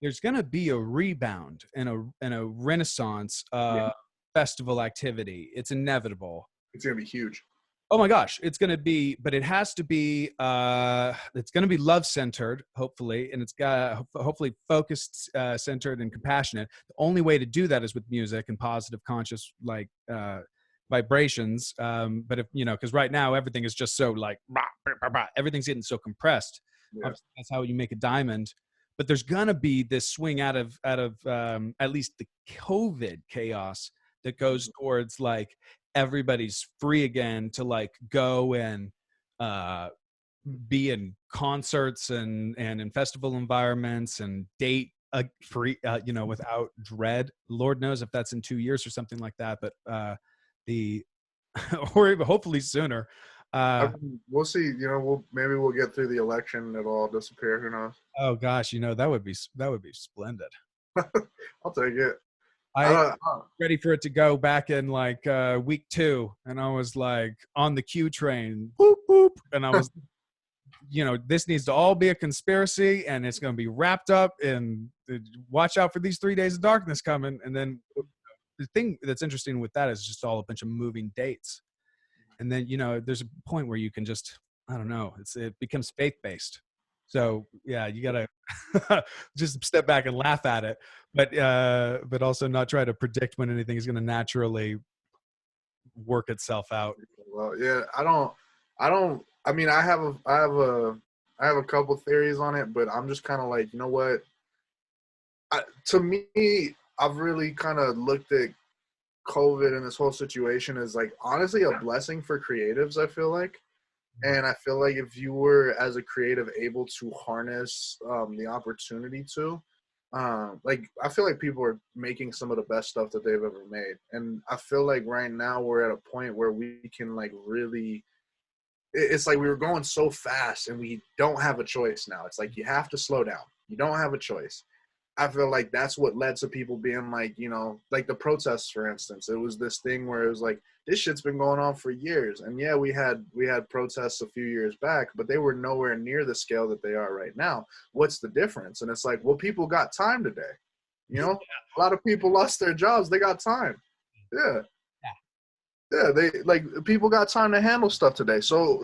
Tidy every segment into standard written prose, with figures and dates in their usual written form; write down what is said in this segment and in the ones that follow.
there's going to be a rebound and a renaissance festival activity. It's inevitable. It's going to be huge. Oh my gosh, it's going to be, but it has to be, it's going to be love centered, hopefully. And it's got hopefully focused, centered and compassionate. The only way to do that is with music and positive, conscious, like, vibrations. But if, cause right now everything is just so like, everything's getting so compressed. Yeah. That's how you make a diamond. But there's going to be this swing out of at least the COVID chaos that goes towards like everybody's free again to like go and be in concerts and in festival environments and date free, without dread. Lord knows if that's in 2 years or something like that. But or even hopefully sooner. We'll see. Maybe we'll get through the election and it'll all disappear. Who knows? Oh gosh, that would be splendid. I'll take it. I'm ready for it to go back in like week 2, and I was like on the Q train, boop boop, and I was, this needs to all be a conspiracy, and it's going to be wrapped up in. Watch out for these 3 days of darkness coming, and then the thing that's interesting with that is just all a bunch of moving dates. And then, there's a point where you can just, I don't know, it becomes faith-based. So yeah, you got to just step back and laugh at it, but also not try to predict when anything is going to naturally work itself out. Well, yeah, I mean, I have a couple theories on it, but I'm just kind of like, you know what? To me, I've really kind of looked at COVID and this whole situation as like honestly a blessing for creatives, I feel like. And I feel like if you were as a creative able to harness the opportunity to, like I feel like people are making some of the best stuff that they've ever made. And I feel like right now we're at a point where we can like really, it's like we were going so fast and we don't have a choice now. It's like you have to slow down. You don't have a choice. I feel like that's what led to people being like, like the protests, for instance. It was this thing where it was like, this shit's been going on for years. And yeah, we had protests a few years back, but they were nowhere near the scale that they are right now. What's the difference? And it's like, well, people got time today. A lot of people lost their jobs. They got time. Yeah. Yeah, they like people got time to handle stuff today. So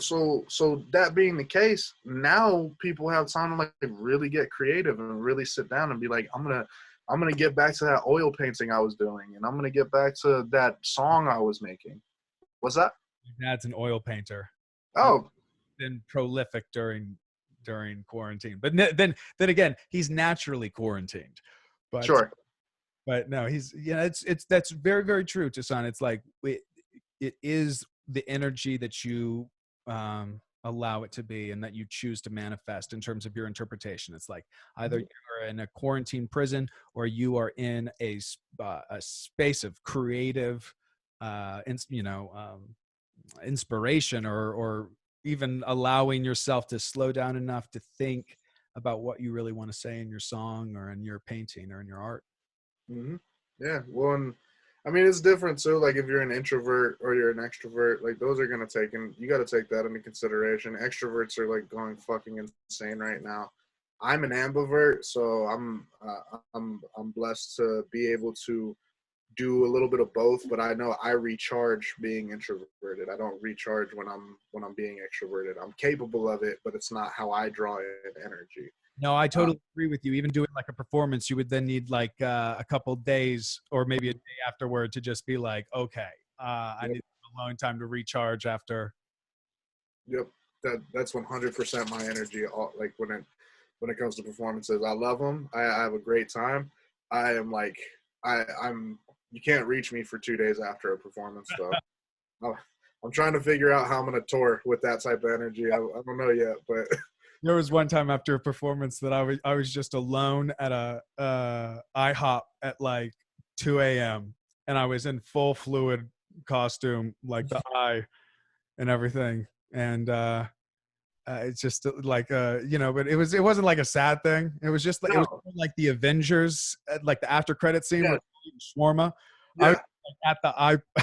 that being the case, now people have time to like really get creative and really sit down and be like, I'm gonna get back to that oil painting I was doing, and I'm gonna get back to that song I was making. What's that? My dad's an oil painter. Oh, been prolific during quarantine, but then again, he's naturally quarantined. But sure. But no, he's it's that's very, very true, Toussaint. It's like it is the energy that you allow it to be and that you choose to manifest in terms of your interpretation. It's like either you're in a quarantine prison or you are in a space of creative, inspiration or even allowing yourself to slow down enough to think about what you really want to say in your song or in your painting or in your art. Mm-hmm. Yeah. Well, and I mean, it's different too. Like if you're an introvert or you're an extrovert, like those are going to you got to take that into consideration. Extroverts are like going fucking insane right now. I'm an ambivert, so I'm blessed to be able to do a little bit of both, but I know I recharge being introverted. I don't recharge when I'm being extroverted. I'm capable of it, but it's not how I draw in energy. No, I totally agree with you. Even doing like a performance, you would then need like a couple days or maybe a day afterward to just be like, okay, I need a long time to recharge after. Yep, that's 100% my energy. Like when it comes to performances, I love them. I have a great time. I am like I'm. You can't reach me for 2 days after a performance, though. I'm trying to figure out how I'm going to tour with that type of energy. I don't know yet, but. There was one time after a performance that I was just alone at a IHOP at like 2 a.m. and I was in full Floowood costume, like the eye and everything. And it's just like but it wasn't like a sad thing. It was just like it was like the Avengers, like the after credit scene with shawarma. Yeah. I was like, at the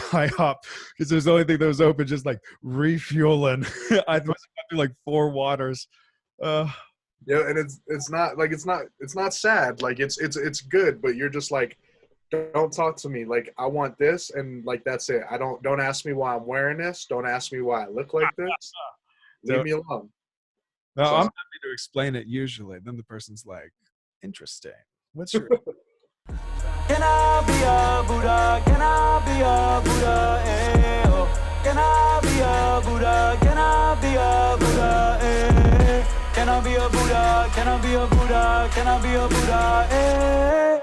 IHOP because it was the only thing that was open, just like refueling. I was through like 4 waters. Yeah, and it's not sad. Like it's good, but you're just like, don't talk to me. Like I want this, and like that's it. Don't ask me why I'm wearing this. Don't ask me why I look like this. Leave me alone. No, So- I'm happy to explain it usually. Then the person's like, interesting. What's your Can I be a Buddha? Can I be a Buddha? Eh, oh. Can I be a Buddha? Can I be a Buddha? Eh. Can I be a Buddha? Can I be a Buddha? Can I be a Buddha? Eh.